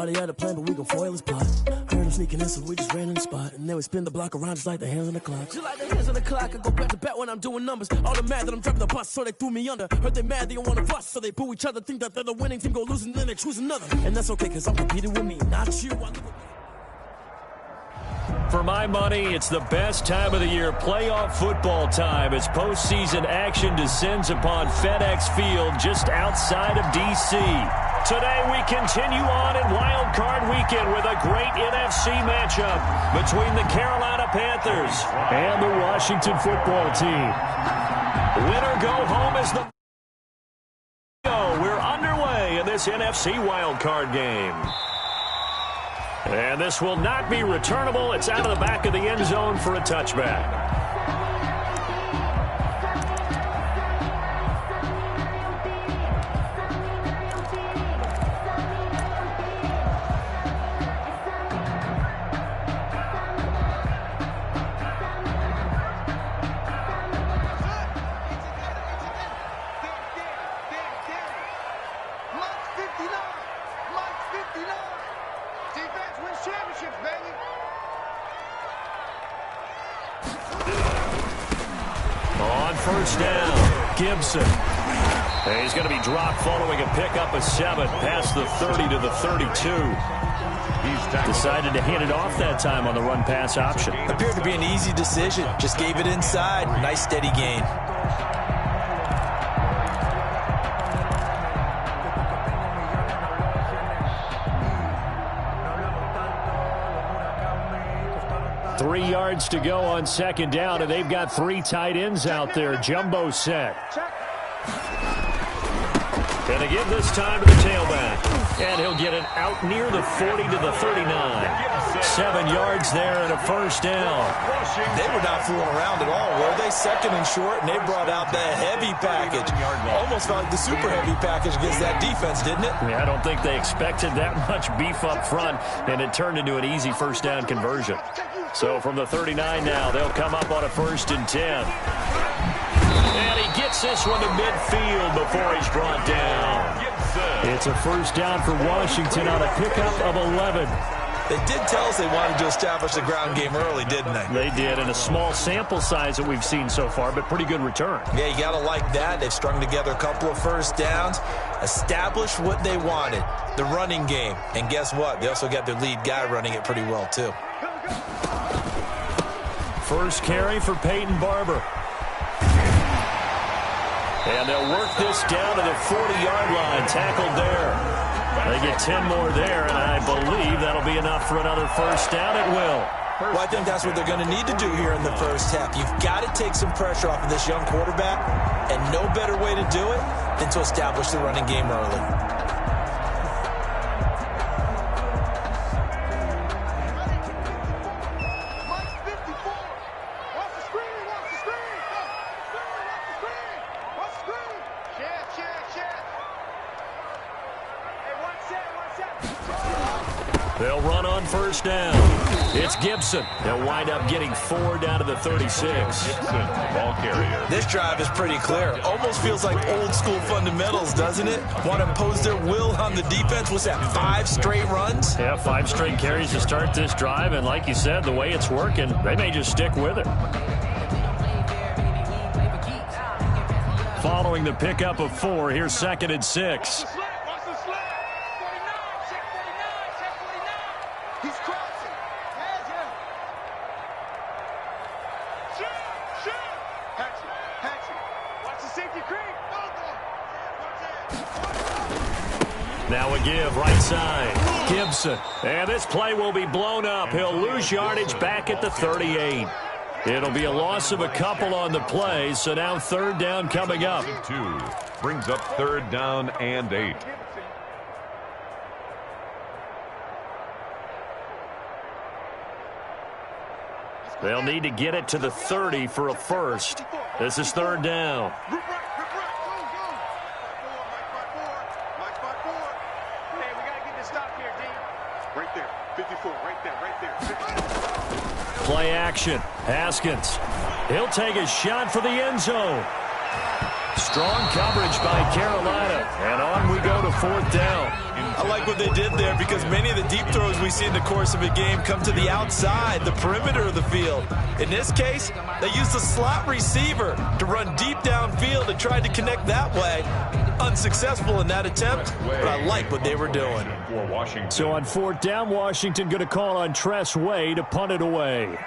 already had a plan, but we gon' foil his plot. Heard him sneaking in, so we just ran in the spot. And then we spin the block around just like the hands on the clock. Just like the hands on the clock, I go back to back when I'm doing numbers. All the mad that I'm driving the bus, so they threw me under. Heard they mad, they don't wanna bust, so they boo each other. Think that they're the winning team, go losing, then they choose another. And that's okay, cause I'm competing with me, not you. For my money, it's the best time of the year, playoff football time, as postseason action descends upon FedEx Field just outside of D.C. Today we continue on in Wild Card Weekend with a great NFC matchup between the Carolina Panthers and the Washington Football Team. Winner go home is the... We're underway in this NFC Wild Card game. And this will not be returnable. It's out of the back of the end zone for a touchback. First down, Gibson. And he's going to be dropped following a pickup of 7 past the 30 to the 32. He's decided to hand it off that time on the run-pass option. Appeared to be an easy decision. Just gave it inside. Nice steady gain. Three yards to go on second down, and they've got 3 tight ends out there. Jumbo set. And they give this time to the tailback. And he'll get it out near the 40 to the 39. 7 yards there and a first down. They were not fooling around at all, were they? Second and short, and they brought out the heavy package. Almost felt like the super heavy package against that defense, didn't it? Yeah, I don't think they expected that much beef up front, and it turned into an easy first down conversion. So from the 39 now, they'll come up on a 1st and 10. And he gets this one to midfield before he's brought down. It's a first down for Washington on a pickup of 11. They did tell us they wanted to establish the ground game early, didn't they? They did, and a small sample size that we've seen so far, but pretty good return. Yeah, you got to like that. They've strung together a couple of first downs, established what they wanted, the running game. And guess what? They also got their lead guy running it pretty well, too. First carry for Peyton Barber. And they'll work this down to the 40-yard line, tackled there. They get 10 more there, and I believe that'll be enough for another first down. It will. Well, I think that's what they're going to need to do here in the first half. You've got to take some pressure off of this young quarterback, and no better way to do it than to establish the running game early. They'll run on first down. It's Gibson. They'll wind up getting 4 down to the 36. Gibson, ball carrier. This drive is pretty clear. Almost feels like old school fundamentals, doesn't it? Want to impose their will on the defense. What's that, 5 straight runs? Yeah, 5 straight carries to start this drive. And like you said, the way it's working, they may just stick with it. Following the pickup of 4, here's 2nd and 6. Now a give right side. Gibson. And this play will be blown up. He'll lose yardage back at the 38. It'll be a loss of a couple on the play, so now 3rd down coming up. 2 brings up 3rd down and 8. They'll need to get it to the 30 for a first. This is 3rd down. Play action. Haskins. He'll take a shot for the end zone. Strong coverage by Carolina. And on we go to 4th down. I like what they did there because many of the we see in the course of a game come to the outside, the perimeter of the field. In this case, they used the slot receiver to run deep downfield and tried to connect that way. Unsuccessful in that attempt, but I like what they were doing. So on 4th down, Washington going to call on Tress Way to punt it away.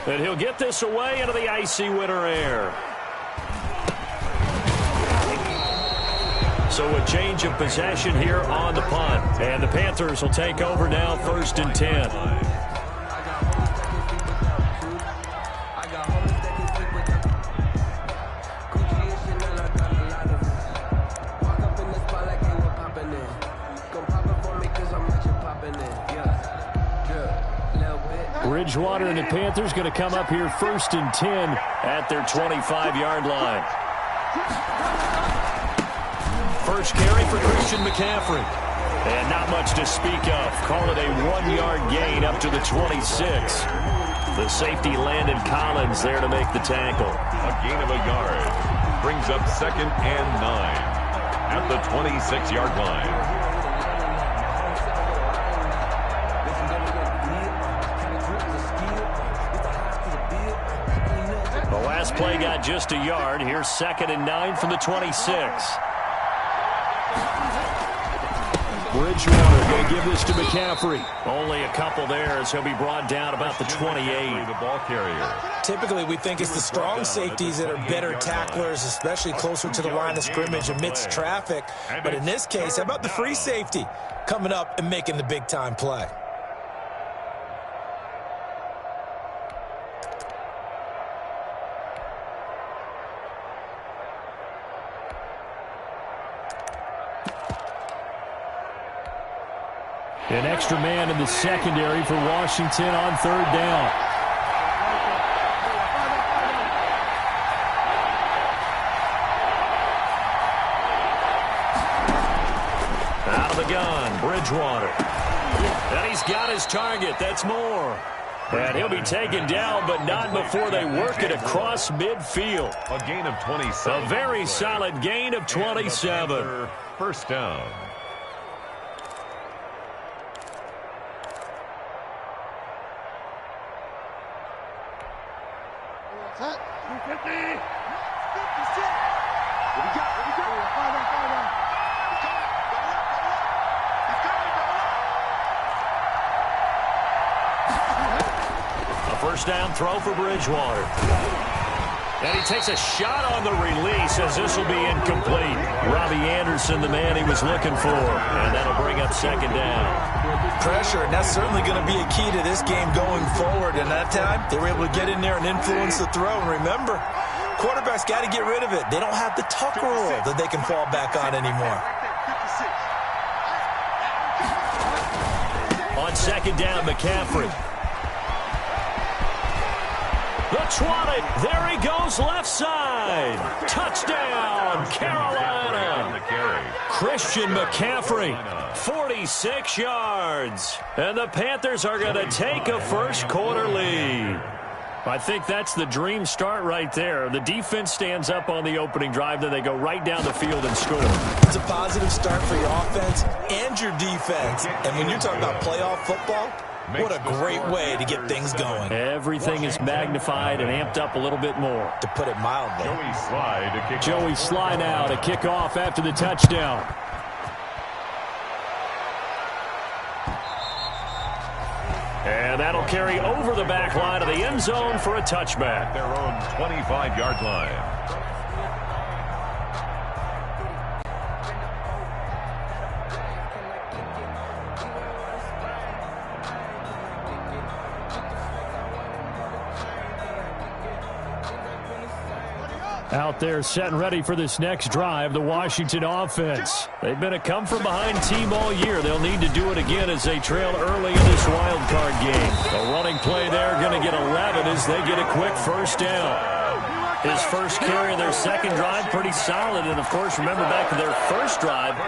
And he'll get this away into the icy winter air. So a change of possession here on the punt. And the Panthers will take over now, 1st and 10. Bridgewater and the Panthers going to come up here 1st and 10 at their 25-yard line. First carry for Christian McCaffrey. And not much to speak of. Call it a 1-yard gain up to the 26. The safety Landon Collins there to make the tackle. A gain of a yard. Brings up 2nd and 9 at the 26-yard line. Last play got just a yard. Here's 2nd and 9 from the 26. Bridgewater going to give this to McCaffrey. Only a couple there as he'll be brought down about the 28. The ball carrier. Typically, we think it's the strong safeties that are better tacklers, especially closer to the line of scrimmage amidst traffic. But in this case, how about the free safety coming up and making the big-time play? An extra man in the secondary for Washington on 3rd down. Out of the gun, Bridgewater. And he's got his target. That's Moore. And he'll be taken down, but not before they work it across midfield. A gain of 27. A very solid gain of 27. 1st down. First down throw for Bridgewater. And he takes a shot on the release as this will be incomplete. Robbie Anderson, the man he was looking for. And that'll bring up 2nd down. Pressure, and that's certainly going to be a key to this game going forward. And that time, they were able to get in there and influence the throw. And remember, quarterbacks got to get rid of it. They don't have the tuck rule that they can fall back on anymore. On 2nd down, McCaffrey. The 20. There he goes left side. Touchdown, Carolina. Christian McCaffrey, 46 yards. And the Panthers are going to take a first-quarter lead. I think that's the dream start right there. The defense stands up on the opening drive, then they go right down the field and score. It's a positive start for your offense and your defense. And when you're talking about playoff football, what a great way to get things going. Everything is magnified and amped up a little bit more. To put it mildly. Joey Slye now to kick off after the touchdown. And that'll carry over the back line of the end zone for a touchback. Their own 25-yard line. Out there set and ready for this next drive, the Washington offense. They've been a come-from-behind team all year. They'll need to do it again as they trail early in this wild card game. A running play there, going to get 11 as they get a quick first down. His first carry of their second drive, pretty solid. And, of course, remember back to their first drive,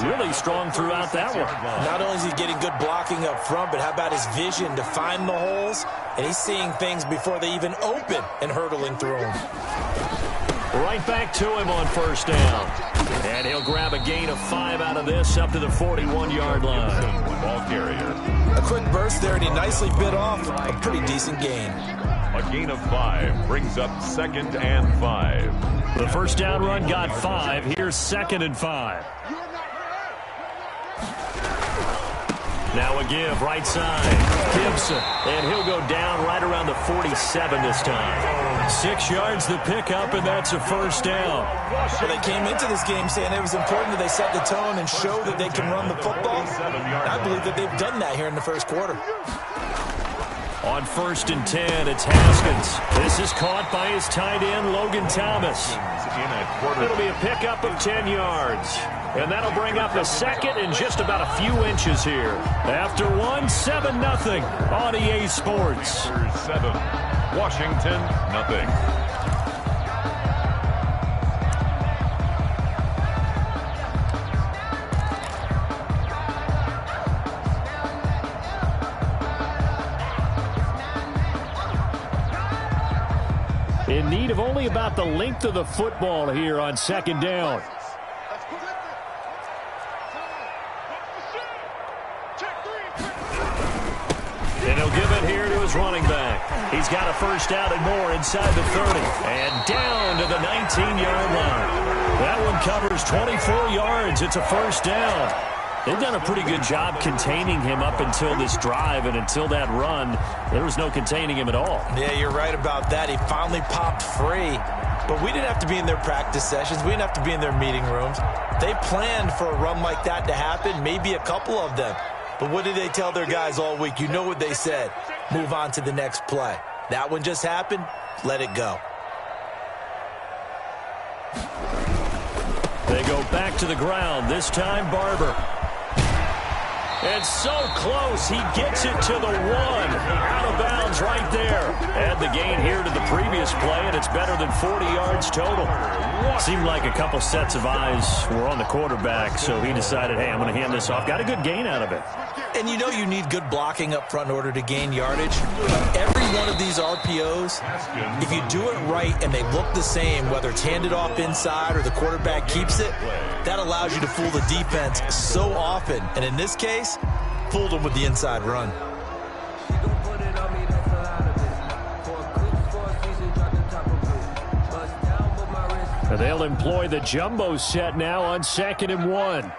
really strong throughout that one. Not only is he getting good blocking up front, but how about his vision to find the holes? And he's seeing things before they even open and hurtling through them. Right back to him on first down. And he'll grab a gain of 5 out of this up to the 41-yard line. Ball carrier. A quick burst there, and he nicely bit off a pretty decent gain. A gain of 5 brings up 2nd and 5. The first down run got 5. Here's 2nd and 5. Now a give, right side. Gibson, and he'll go down right around the 47 this time. 6 yards the pickup, and that's a first down. Well, they came into this game saying it was important that they set the tone and show that they can run the football. And I believe that they've done that here in the first quarter. On 1st and 10, it's Haskins. This is caught by his tight end, Logan Thomas. It'll be a pickup of 10 yards. And that'll bring up a 2nd and just about a few inches here. After 7-0 on EA Sports. 7, Washington, nothing. In need of only about the length of the football here on 2nd down. And he'll give it here to his running back. He's got a first down and more inside the 30. And down to the 19-yard line. That one covers 24 yards. It's a first down. They've done a pretty good job containing him up until this drive, and until that run, there was no containing him at all. Yeah, you're right about that. He finally popped free. But we didn't have to be in their practice sessions. We didn't have to be in their meeting rooms. They planned for a run like that to happen, maybe a couple of them. But what did they tell their guys all week? You know what they said. Move on to the next play. That one just happened. Let it go. They go back to the ground. This time, Barber. And so close, he gets it to the 1. Out of bounds right there. Add the gain here to the previous play, and it's better than 40 yards total. Seemed like a couple sets of eyes were on the quarterback, so he decided, hey, I'm going to hand this off. Got a good gain out of it. And you know you need good blocking up front in order to gain yardage. Every one of these RPOs, if you do it right and they look the same, whether it's handed off inside or the quarterback keeps it, that allows you to fool the defense so often. And in this case, fooled them with the inside run. They'll employ the jumbo set now on 2nd and 1.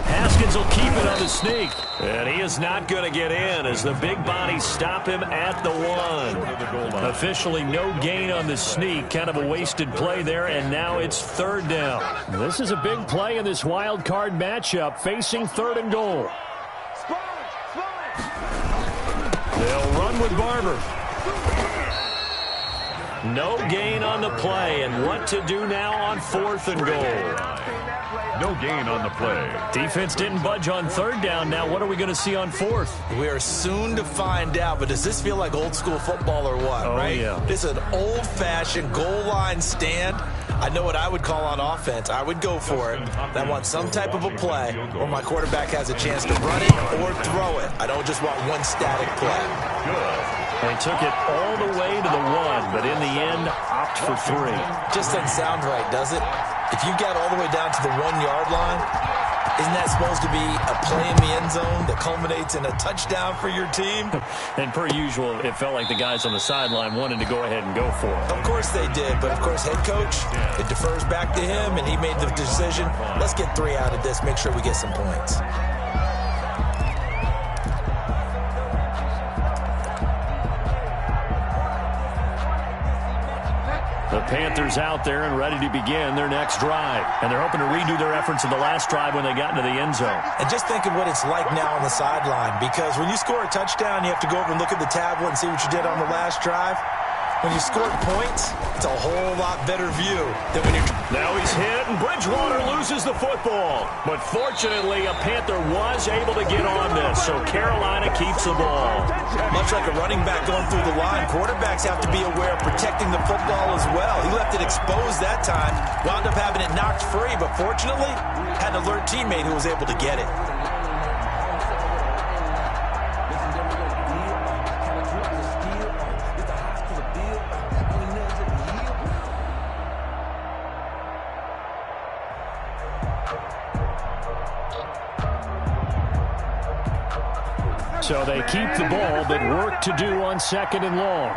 Haskins will keep it on the sneak. And he is not going to get in as the big bodies stop him at the 1. Officially no gain on the sneak. Kind of a wasted play there, and now it's 3rd down. This is a big play in this wild card matchup, facing 3rd and goal. They'll run with Barber. No gain on the play, and what to do now on 4th and goal. No gain on the play. Defense didn't budge on 3rd down. Now what are we going to see on 4th? We are soon to find out, but does this feel like old school football or what, right? Yeah. This is an old-fashioned goal line stand. I know what I would call on offense. I would go for it. I want some type of a play where my quarterback has a chance to run it or throw it. I don't just want one static play. They took it all the way to the 1, but in the end, opt for 3. Just doesn't sound right, does it? If you got all the way down to the 1-yard line, isn't that supposed to be a play in the end zone that culminates in a touchdown for your team? And per usual, it felt like the guys on the sideline wanted to go ahead and go for it. Of course they did, but of course head coach, it defers back to him, and he made the decision. Let's get 3 out of this, make sure we get some points. The Panthers out there and ready to begin their next drive. And they're hoping to redo their efforts in the last drive when they got into the end zone. And just think of what it's like now on the sideline, because when you score a touchdown, you have to go over and look at the tablet and see what you did on the last drive. When you score points, it's a whole lot better view than when you're... Now he's hit, and Bridgewater loses the football. But fortunately, a Panther was able to get on this, so Carolina keeps the ball. Much like a running back going through the line, quarterbacks have to be aware of protecting the football as well. He left it exposed that time, wound up having it knocked free, but fortunately, had an alert teammate who was able to get it. So they keep the ball, but work to do on 2nd and long.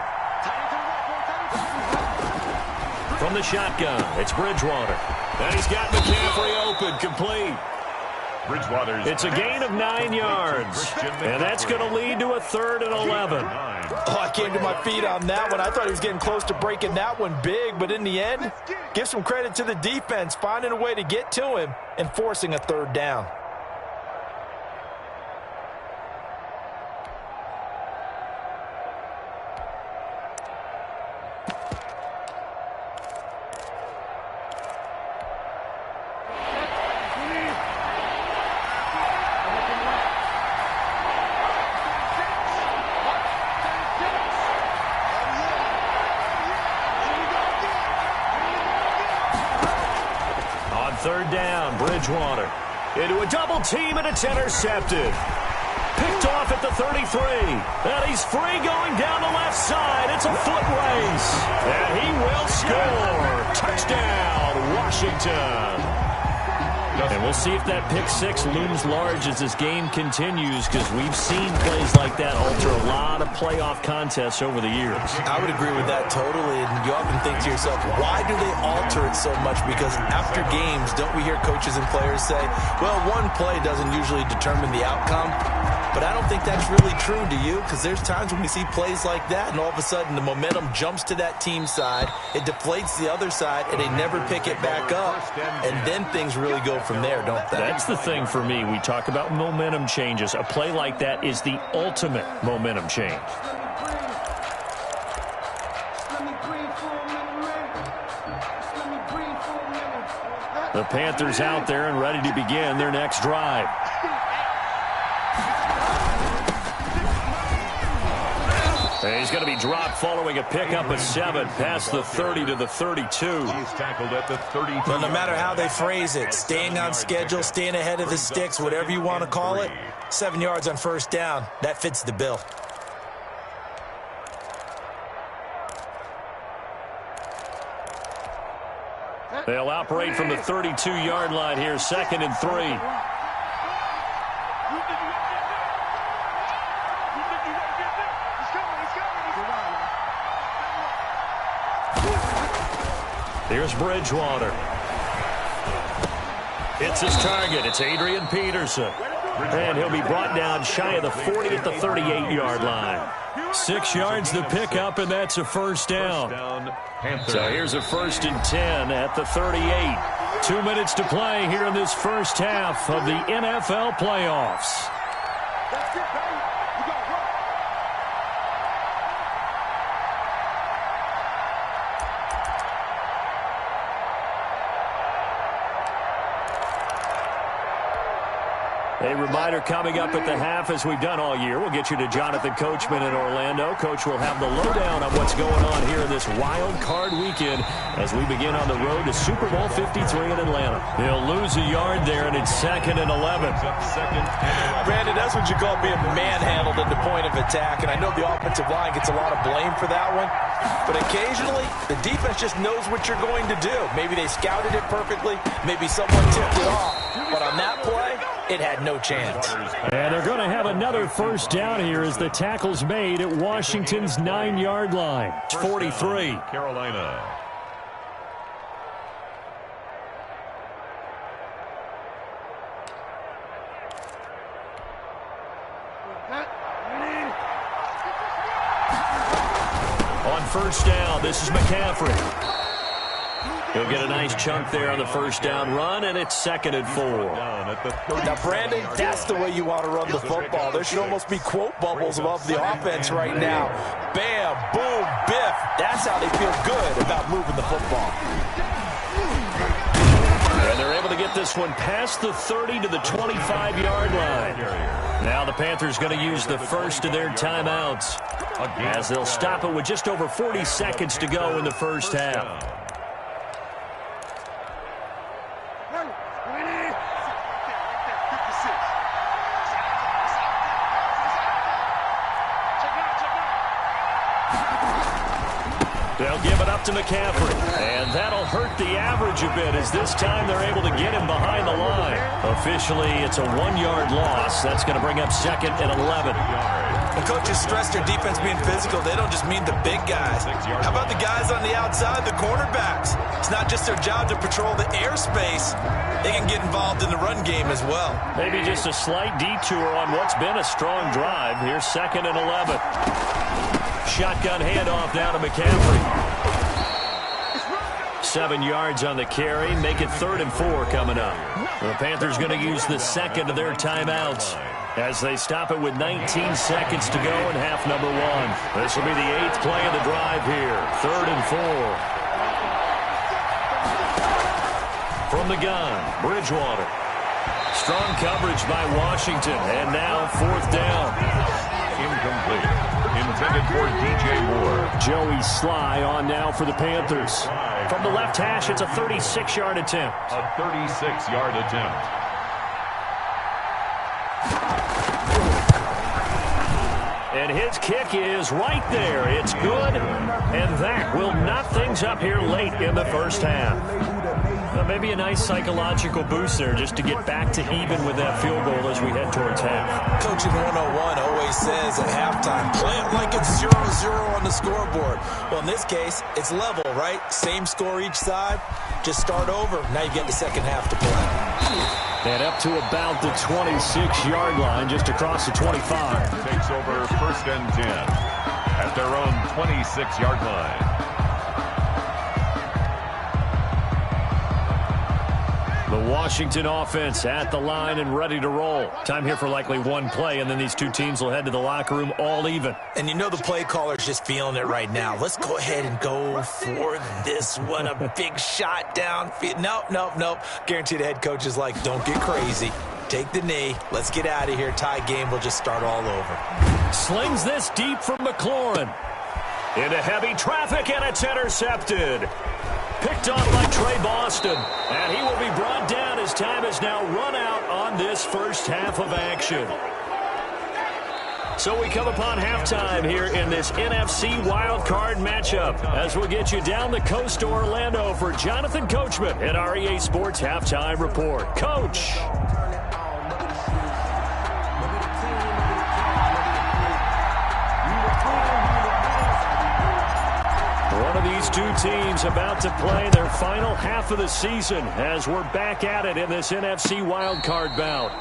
From the shotgun, it's Bridgewater. And he's got McCaffrey open, complete. Bridgewater's It's a gain of 9 yards, and that's going to lead to a 3rd and 11. Oh, I came to my feet on that one. I thought he was getting close to breaking that one big, but in the end, give some credit to the defense, finding a way to get to him and forcing a 3rd down. Third down, Bridgewater. Into a double team, and it's intercepted. Picked off at the 33. And he's free going down the left side. It's a foot race. And he will score. Touchdown, Washington. And we'll see if that pick 6 looms large as this game continues, because we've seen plays like that alter a lot of playoff contests over the years. I would agree with that totally, and you often think to yourself, why do they alter it so much? Because after games, don't we hear coaches and players say, well, one play doesn't usually determine the outcome? But I don't think that's really true, do you? Because there's times when we see plays like that, and all of a sudden the momentum jumps to that team side, it deflates the other side, and they never pick it back up, and then things really go from there, don't they? That's the thing for me. We talk about momentum changes. A play like that is the ultimate momentum change. The Panthers out there and ready to begin their next drive. And he's going to be dropped following a pickup of 7 past the 30 to the 32. He's tackled at the 32. Well, no matter how they phrase it, staying on schedule, staying ahead of the sticks, whatever you want to call it, 7 yards on first down, that fits the bill. They'll operate from the 32-yard line here, 2nd and 3. Here's Bridgewater. It's his target. It's Adrian Peterson. And he'll be brought down shy of the 40 at the 38-yard line. 6 yards the pickup, and that's a first down. So here's a 1st and 10 at the 38. 2 minutes to play here in this first half of the NFL playoffs. A reminder coming up at the half, as we've done all year. We'll get you to Jonathan Coachman in Orlando. Coach will have the lowdown on what's going on here in this wild card weekend as we begin on the road to Super Bowl 53 in Atlanta. He'll lose a yard there, and it's 2nd and 11. Brandon, that's what you call being manhandled at the point of attack, and I know the offensive line gets a lot of blame for that one, but occasionally the defense just knows what you're going to do. Maybe they scouted it perfectly, maybe someone tipped it off, but on that play, it had no chance. And they're going to have another first down here as the tackle's made at Washington's 9-yard line. 43. Carolina. On first down, this is McCaffrey. He'll get a nice chunk there on the first down run, and it's 2nd and 4. Now, Brandon, that's the way you want to run the football. There should almost be quote bubbles above the offense right now. Bam, boom, biff. That's how they feel good about moving the football. And they're able to get this one past the 30 to the 25-yard line. Now the Panthers going to use the first of their timeouts as they'll stop it with just over 40 seconds to go in the first half. They'll give it up off to McCaffrey. And that'll hurt the average a bit as this time they're able to get him behind the line. Officially, it's a 1-yard loss. That's going to bring up second and 11. When coaches stress their defense being physical, they don't just mean the big guys. How about the guys on the outside, the cornerbacks? It's not just their job to patrol the airspace. They can get involved in the run game as well. Maybe just a slight detour on what's been a strong drive. Here's second and 11. Shotgun handoff now to McCaffrey. 7 yards on the carry. Make it 3rd and 4 coming up. The Panthers going to use the second of their timeouts as they stop it with 19 seconds to go in half number 1. This will be the 8th play of the drive here. 3rd and 4. From the gun, Bridgewater. Strong coverage by Washington, and now 4th down. Incomplete. Intended for DJ Moore. Joey Sly on now for the Panthers. From the left hash, it's a 36-yard attempt. A 36-yard attempt. And his kick is right there. It's good, and that will knot things up here late in the first half. Maybe a nice psychological boost there just to get back to even with that field goal as we head towards half. Coaching 101 always says at halftime, play it like it's 0-0 on the scoreboard. Well, in this case, it's level, right? Same score each side. Just start over. Now you get the second half to play. And up to about the 26-yard line, just across the 25. Takes over 1st and 10 at their own 26-yard line. The Washington offense at the line and ready to roll. Time here for likely one play, and then these two teams will head to the locker room all even. And you know the play caller's just feeling it right now. Let's go ahead and go for this one. A big shot downfield. Nope. Guarantee the head coach is like, don't get crazy. Take the knee. Let's get out of here. Tie game. We'll just start all over. Slings this deep from McLaurin. Into heavy traffic, and it's intercepted. Picked off by Trey Boston, and he will be brought down as time has now run out on this first half of action. So we come upon halftime here in this NFC wildcard matchup as we'll get you down the coast to Orlando for Jonathan Coachman at our EA Sports Halftime Report. Coach. One of these two teams about to play their final half of the season as we're back at it in this NFC wildcard bout.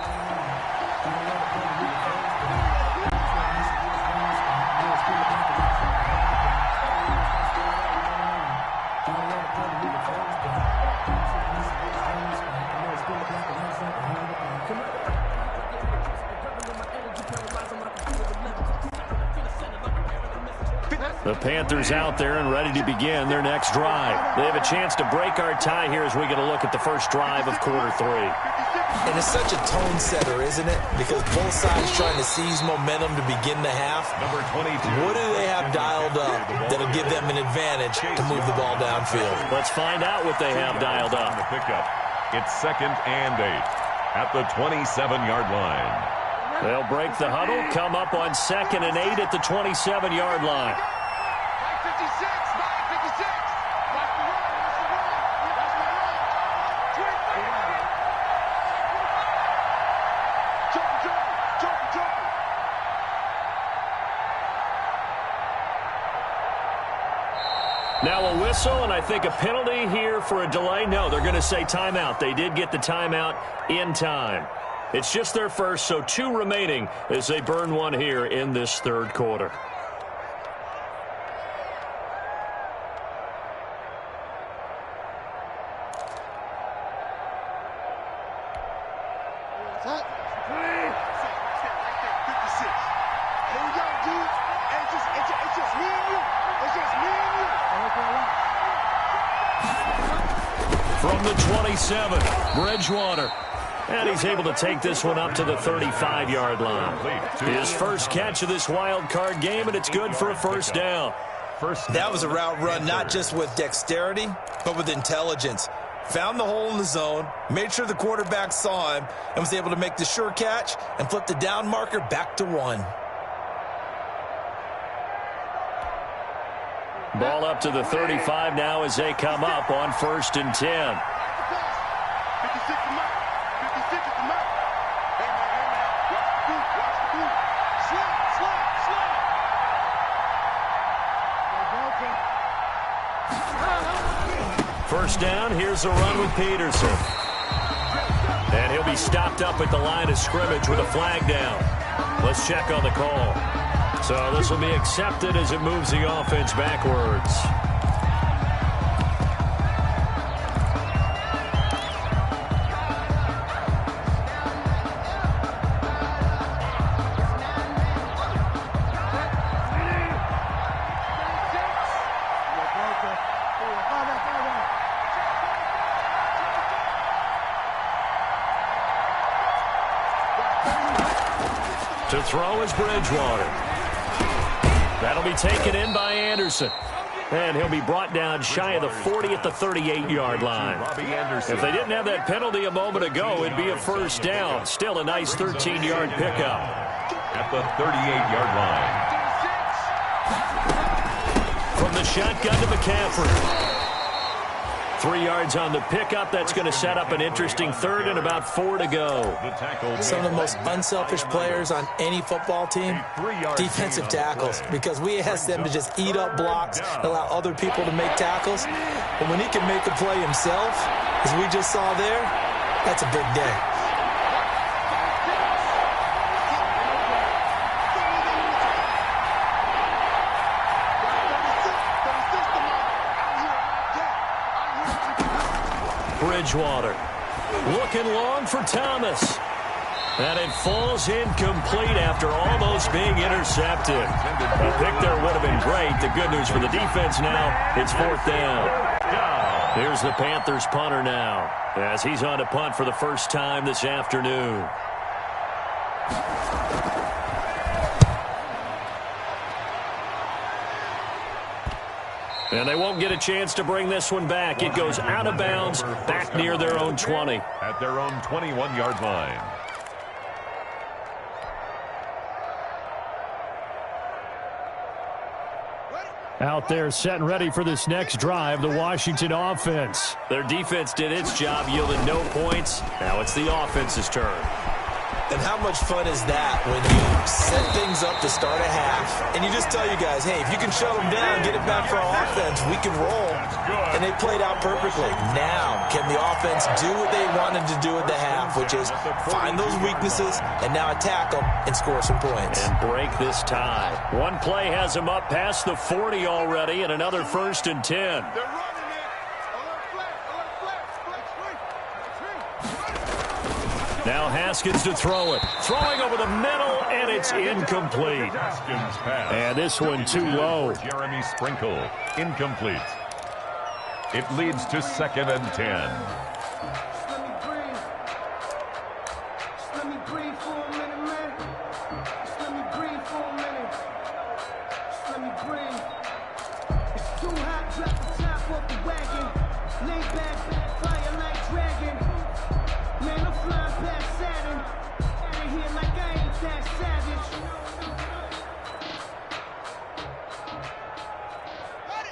The Panthers out there and ready to begin their next drive. They have a chance to break our tie here as we get a look at the first drive of quarter 3. And it's such a tone setter, isn't it? Because both sides trying to seize momentum to begin the half. Number 22. What do they have dialed up that'll give them an advantage to move the ball downfield? Let's find out what they have dialed up. The pickup. It's 2nd and 8 at the 27-yard line. They'll break the huddle, come up on 2nd and 8 at the 27-yard line. Now a whistle, and I think a penalty here for a delay. No, they're going to say timeout. They did get the timeout in time. It's just their first, so 2 remaining as they burn one here in this third quarter. From the 27, Bridgewater. And he's able to take this one up to the 35-yard line. His first catch of this wild card game, and it's good for a first down. That was a route run not just with dexterity, but with intelligence. Found the hole in the zone, made sure the quarterback saw him, and was able to make the sure catch and flip the down marker back to 1. Ball up to the 35 now as they come up on 1st and 10. First down, here's a run with Peterson. And he'll be stopped up at the line of scrimmage with a flag down. Let's check on the call. So this will be accepted as it moves the offense backwards. To throw is Bridgewater. That'll be taken in by Anderson. And he'll be brought down shy of the 40 at the 38-yard line. If they didn't have that penalty a moment ago, it'd be a first down. Still a nice 13-yard pickup. At the 38-yard line. From the shotgun to McCaffrey. 3 yards on the pickup. That's going to set up an interesting third and about 4 to go. Some of the most unselfish players on any football team, defensive tackles, because we ask them to just eat up blocks, allow other people to make tackles. But when he can make a play himself, as we just saw there, that's a big day. Bridgewater looking long for Thomas. And it falls incomplete after almost being intercepted. A pick there would have been great. The good news for the defense now, it's 4th down. Here's the Panthers punter now as he's on to punt for the first time this afternoon. And they won't get a chance to bring this one back. It goes out of bounds, back near their own 20. At their own 21-yard line. Out there set and ready for this next drive, the Washington offense. Their defense did its job, yielded no points. Now it's the offense's turn. And how much fun is that when you set things up to start a half and you just tell you guys, hey, if you can shut them down, get it back for our offense, we can roll. And they played out perfectly. Now, can the offense do what they wanted to do at the half, which is find those weaknesses and now attack them and score some points. And break this tie. One play has them up past the 40 already and another 1st and 10. Now Haskins to throw it. Throwing over the middle, and it's incomplete. And this one too low. Jeremy Sprinkle, incomplete. It leads to 2nd and 10.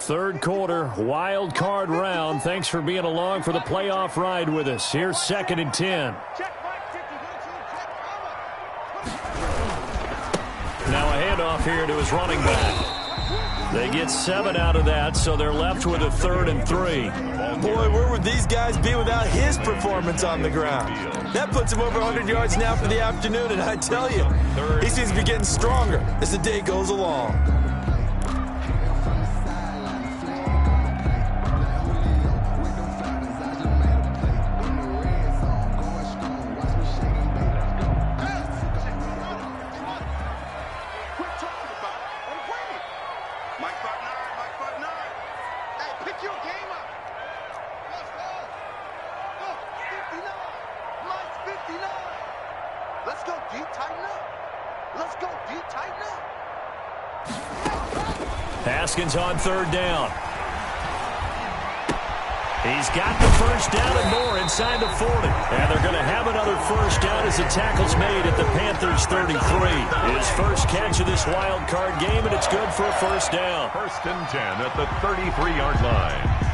Third quarter, wild card round. Thanks for being along for the playoff ride with us. Here's 2nd and 10. Now a handoff here to his running back. They get 7 out of that, so they're left with a 3rd and 3. Boy, where would these guys be without his performance on the ground? That puts him over 100 yards now for the afternoon, and I tell you, he seems to be getting stronger as the day goes along. Haskins on 3rd down. He's got the first down and more inside the 40. And they're going to have another first down as the tackle's made at the Panthers' 33. His first catch of this wild card game, and it's good for a first down. First and 10 at the 33-yard line.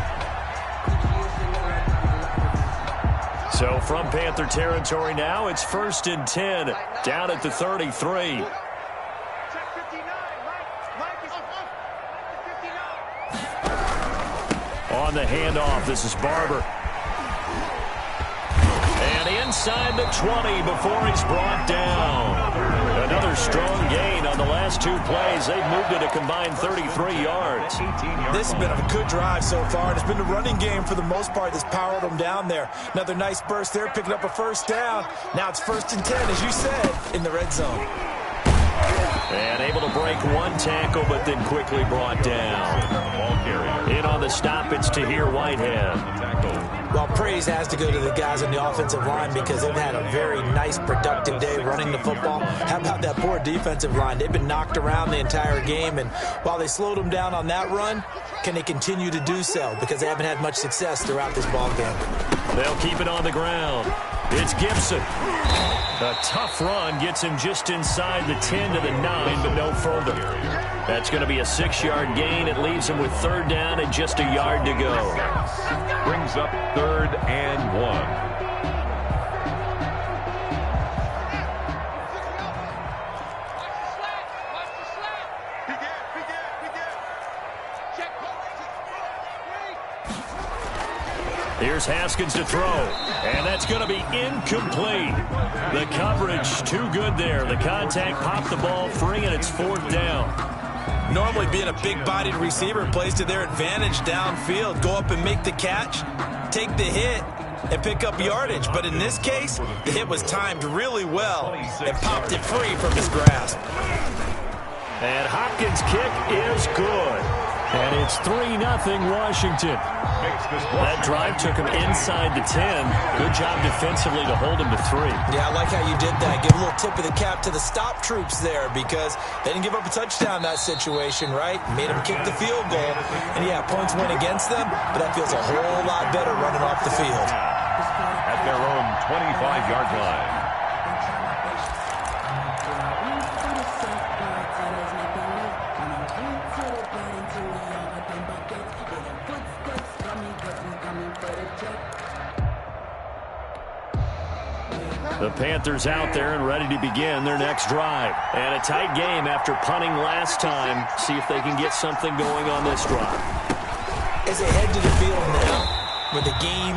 So from Panther territory now, it's first and 10 down at the 33. On the handoff, this is Barber. And inside the 20 before he's brought down. Another strong gain on the last two plays. They've moved it a combined 33 yards. This has been a good drive so far. It's been the running game for the most part that's powered them down there. Another nice burst there, picking up a first down. Now it's first and 10, as you said, in the red zone. And able to break one tackle, but then quickly brought down. In on the stop, it's Tahir Whitehead. Well, praise has to go to the guys on the offensive line because they've had a very nice, productive day running the football. How about that poor defensive line? They've been knocked around the entire game, and while they slowed them down on that run, can they continue to do so? Because they haven't had much success throughout this ball game. They'll keep it on the ground. It's Gibson. A tough run gets him just inside the 10 to the 9, but no further. That's going to be a 6-yard gain. It leaves him with third down and just a yard to go. Brings up third and 1. Here's Haskins to throw, and that's going to be incomplete. The coverage too good there. The contact popped the ball free, and it's fourth down. Normally being a big-bodied receiver plays to their advantage downfield. Go up and make the catch, take the hit, and pick up yardage. But in this case, the hit was timed really well and popped it free from his grasp. And Hopkins' kick is good. And it's 3-0 Washington. That drive took him inside the 10. Good job defensively to hold him to 3. Yeah, I like how you did that. Give a little tip of the cap to the stop troops there because they didn't give up a touchdown in that situation, right? Made them kick the field goal. And, yeah, points went against them, but that feels a whole lot better running off the field. At their own 25-yard line. The Panthers out there and ready to begin their next drive. And a tight game after punting last time. See if they can get something going on this drive. As they head to the field now, with the game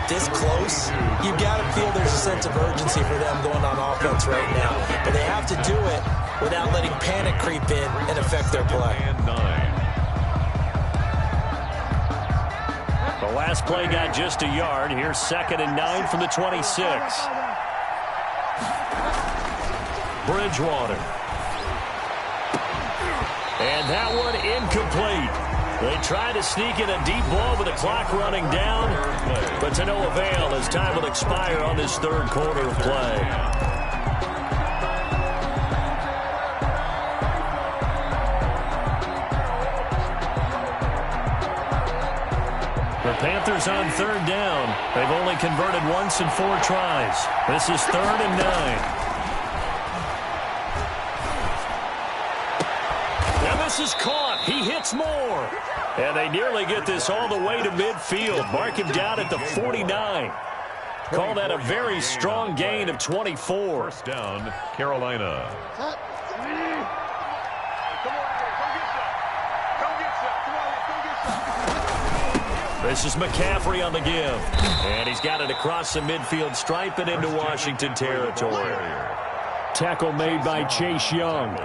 this close, you've got to feel there's a sense of urgency for them going on offense right now. But they have to do it without letting panic creep in and affect their play. The last play got just a yard. Here's 2nd and 9 from the 26. Bridgewater. And that one incomplete. They tried to sneak in a deep ball with the clock running down, but to no avail as time will expire on this third quarter of play. The Panthers on third down. They've only converted once in 4 tries. This is 3rd and 9. This is caught. He hits more. And they nearly get this all the way to midfield. Mark him down at the 49. Call that a very strong gain of 24. First down, Carolina. This is McCaffrey on the give. And he's got it across the midfield stripe and into Washington territory. Tackle made by Chase Young.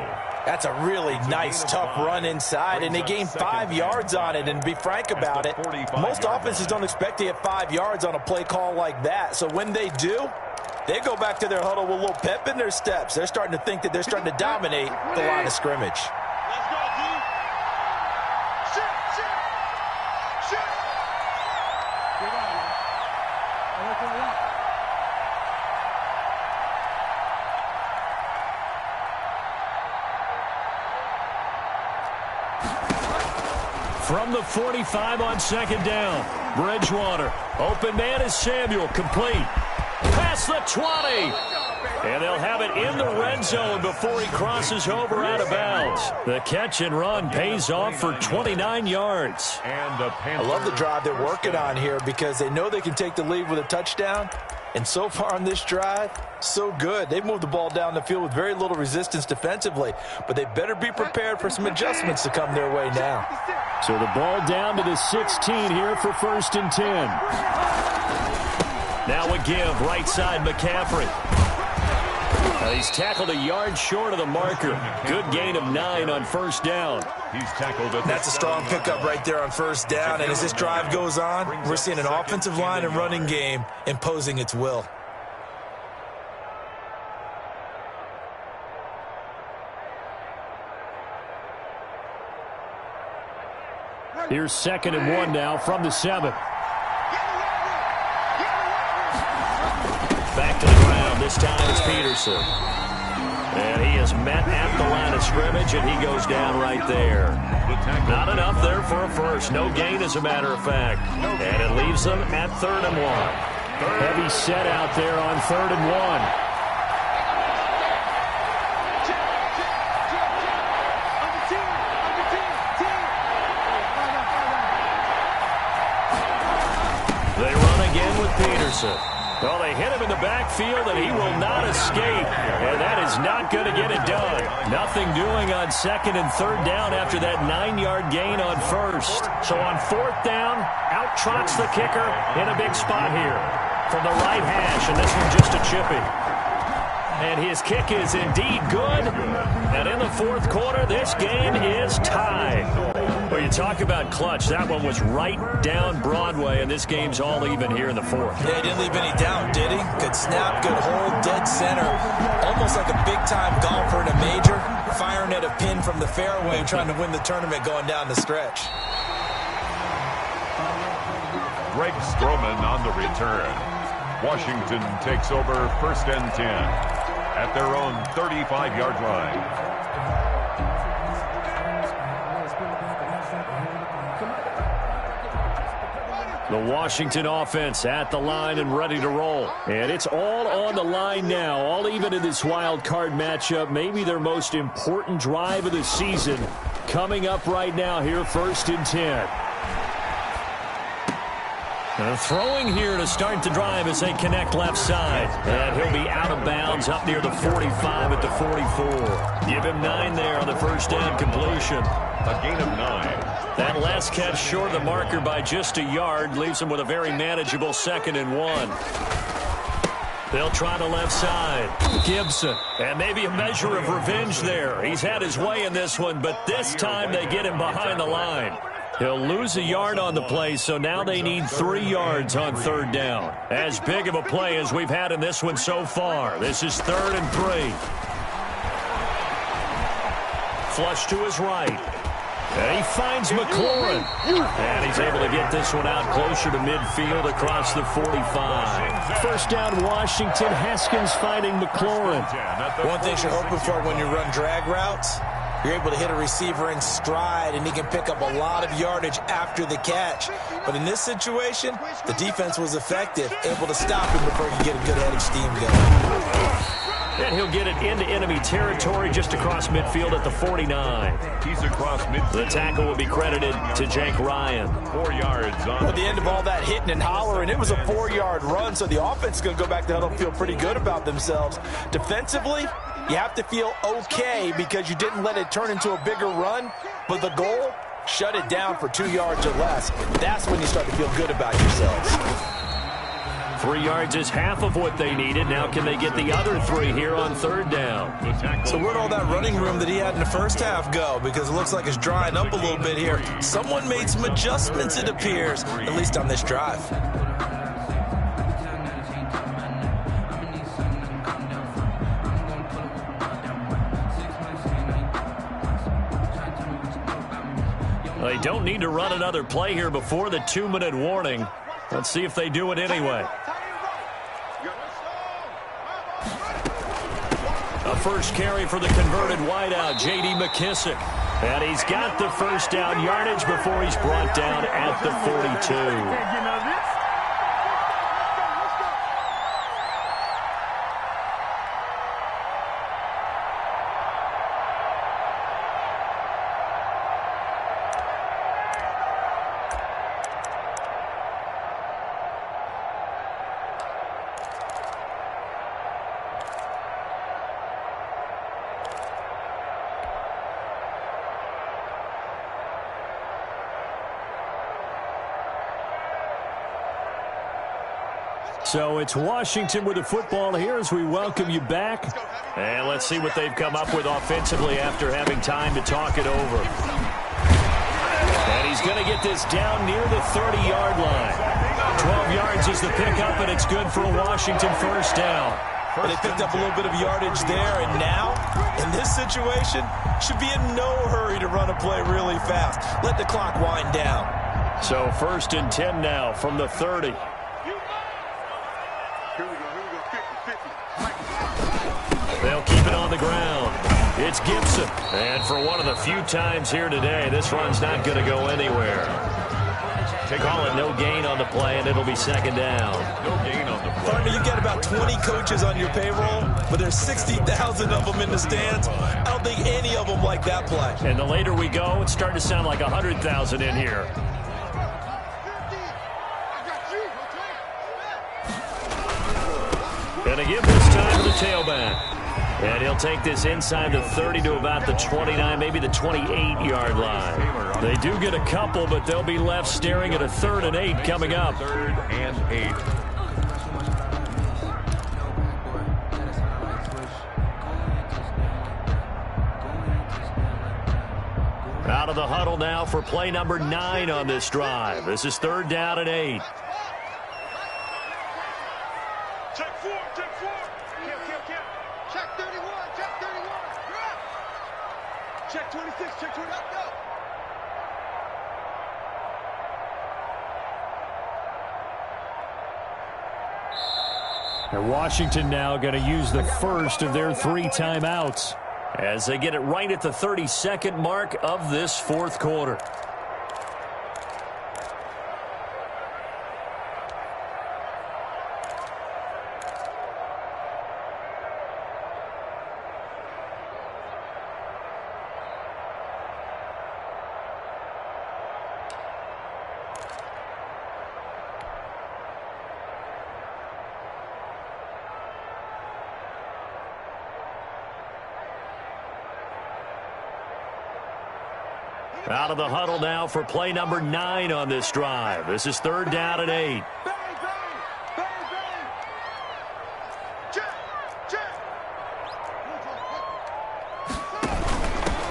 That's a really nice, tough run inside, and they gained 5 yards on it. And to be frank about it, most offenses don't expect to get 5 yards on a play call like that. So when they do, they go back to their huddle with a little pep in their steps. They're starting to think that they're starting to dominate the line of scrimmage. From the 45 on second down. Bridgewater. Open man is Samuel. Complete. Past the 20. And they'll have it in the red zone before he crosses over out of bounds. The catch and run pays off for 29 yards. I love the drive they're working on here because they know they can take the lead with a touchdown. And so far on this drive, so good. They've moved the ball down the field with very little resistance defensively, but they better be prepared for some adjustments to come their way now. So the ball down to the 16 here for 1st and 10. Now a give, right side McCaffrey. He's tackled a yard short of the marker. Good gain of 9 on 1st down. He's tackled. That's a strong pickup right there on 1st down. And as this drive goes on, we're seeing an offensive line and running game imposing its will. Here's 2nd and 1 now from the 7. Back to the ground. This time it's Peterson. And he is met at the line of scrimmage, and he goes down right there. Not enough there for a first. No gain, as a matter of fact. And it leaves them at 3rd and 1. Heavy set out there on 3rd and 1. Peterson. Well, they hit him in the backfield, and he will not escape. And that is not going to get it done. Nothing doing on 2nd and 3rd down after that 9-yard gain on 1st. So on 4th down, out trots the kicker in a big spot here from the right hash, and this one just a chippy. And his kick is indeed good. And in the 4th quarter, this game is tied. Well, you talk about clutch. That one was right down Broadway, and this game's all even here in the 4th. Yeah, he didn't leave any doubt, did he? Good snap, good hold, dead center. Almost like a big-time golfer in a major, firing at a pin from the fairway, trying to win the tournament going down the stretch. Greg Stroman on the return. Washington takes over 1st and 10 at their own 35-yard line. The Washington offense at the line and ready to roll. And it's all on the line now, all even in this wild card matchup. Maybe their most important drive of the season coming up right now here, 1st and 10. And throwing here to start the drive as they connect left side. And he'll be out of bounds up near the 45 at the 44. Give him 9 there on the 1st down completion. A gain of 9. That last catch short of the marker by just a yard leaves him with a very manageable 2nd and 1. They'll try the left side. Gibson. And maybe a measure of revenge there. He's had his way in this one, but this time they get him behind the line. He'll lose a yard on the play, so now they need 3 yards on 3rd down. As big of a play as we've had in this one so far. This is 3rd and 3. Flush to his right. And he finds McLaurin. And he's able to get this one out closer to midfield across the 45. 1st down, Washington. Haskins finding McLaurin. One thing you're hoping for when you run drag routes, you're able to hit a receiver in stride, and he can pick up a lot of yardage after the catch. But in this situation, the defense was effective, able to stop him before he could get a good head of steam going. And he'll get it into enemy territory just across midfield at the 49. He's across midfield. The tackle will be credited to Jake Ryan. 4 yards on. Well, at the end of all that hitting and hollering, it was a 4-yard run, so the offense is going to go back to the huddle and feel pretty good about themselves. Defensively, you have to feel okay because you didn't let it turn into a bigger run, but the goal, shut it down for 2 yards or less. That's when you start to feel good about yourselves. 3 yards is half of what they needed. Now can they get the other 3 here on 3rd down? So where'd all that running room that he had in the first half go? Because it looks like it's drying up a little bit here. Someone made some adjustments, it appears, at least on this drive. They don't need to run another play here before the 2-minute warning. Let's see if they do it anyway. A first carry for the converted wideout, J.D. McKissick. And he's got the first down yardage before he's brought down at the 42. So it's Washington with the football here as we welcome you back. And let's see what they've come up with offensively after having time to talk it over. And he's going to get this down near the 30-yard line. 12 yards is the pickup, and it's good for a Washington first down. But they picked up a little bit of yardage there, and now, in this situation, should be in no hurry to run a play really fast. Let the clock wind down. So 1st and 10 now from the 30. They'll keep it on the ground. It's Gibson. And for one of the few times here today, this run's not going to go anywhere. Call it no gain on the play, and it'll be 2nd down. No gain on the play. Partner, you've got about 20 coaches on your payroll, but there's 60,000 of them in the stands. I don't think any of them like that play. And the later we go, it's starting to sound like 100,000 in here. And a give this time to the tailback. And he'll take this inside the 30 to about the 29, maybe the 28-yard line. They do get a couple, but they'll be left staring at a 3rd and 8 coming up. 3rd and 8. Out of the huddle now for play number 9 on this drive. This is 3rd down and 8. Check 4, check 4. Count. Check 31, check 31. Drop. Check 26, check 20. Up, go. And Washington now going to use the first of their 3 timeouts as they get it right at the 32nd mark of this 4th quarter. Out of the huddle now for play number 9 on this drive. This is 3rd down and 8.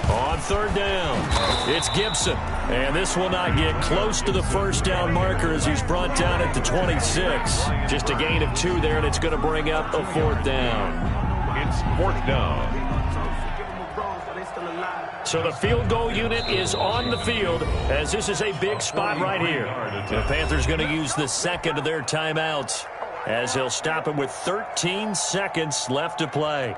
On 3rd down, it's Gibson. And this will not get close to the first down marker as he's brought down at the 26. Just a gain of 2 there, and it's going to bring up a 4th down. It's 4th down. So the field goal unit is on the field as this is a big spot right here. The Panthers going to use the 2nd of their timeouts as he'll stop it with 13 seconds left to play.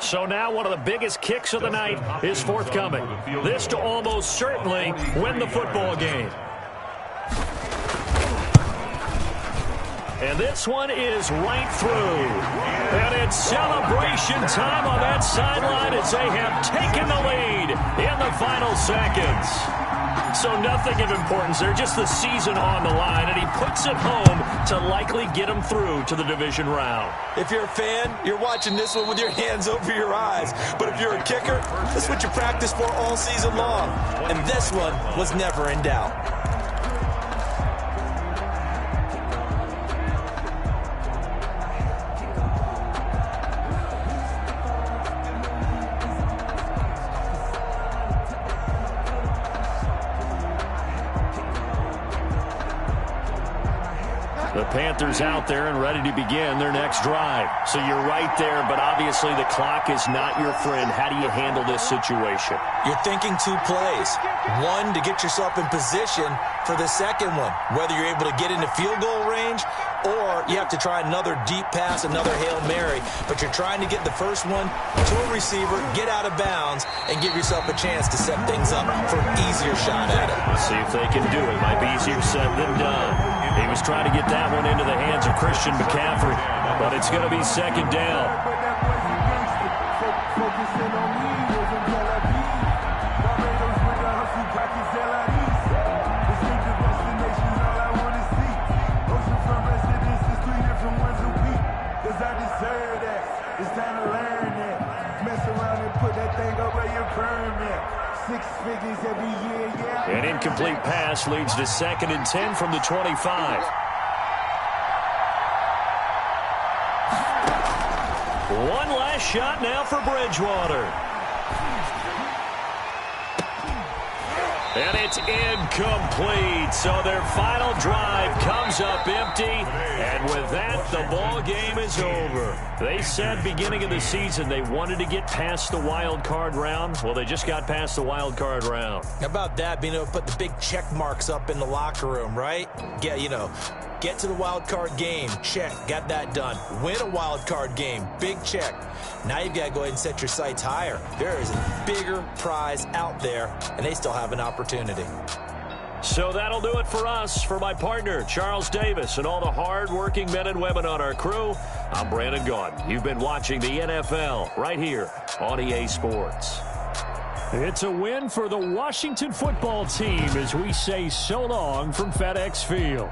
So now one of the biggest kicks of the night is forthcoming. This to almost certainly win the football game. And this one is right through. And it's celebration time on that sideline as they have taken the lead in the final seconds. So nothing of importance there, just the season on the line, and he puts it home to likely get him through to the division round. If you're a fan, you're watching this one with your hands over your eyes. But if you're a kicker, that's what you practice for all season long. And this one was never in doubt. The Panthers out there and ready to begin their next drive. So you're right there, but obviously the clock is not your friend. How do you handle this situation? You're thinking 2 plays. One, to get yourself in position for the second one. Whether you're able to get into field goal range or you have to try another deep pass, another Hail Mary. But you're trying to get the first one to a receiver, get out of bounds, and give yourself a chance to set things up for an easier shot at it. See if they can do it. Might be easier said than done. He was trying to get that one into the hands of Christian McCaffrey, but it's going to be second down. An incomplete pass leads to 2nd and 10 from the 25. One last shot now for Bridgewater. And it's incomplete. So their final drive comes up empty. And with that, the ball game is over. They said beginning of the season they wanted to get past the wild card round. Well, they just got past the wild card round. How about that, being able to put the big check marks up in the locker room, right? Get to the wild card game. Check. Got that done. Win a wild card game. Big check. Now you've got to go ahead and set your sights higher. There is a bigger prize out there, and they still have an opportunity. So that'll do it for us. For my partner, Charles Davis, and all the hard-working men and women on our crew, I'm Brandon Gaudin. You've been watching the NFL right here on EA Sports. It's a win for the Washington football team as we say so long from FedEx Field.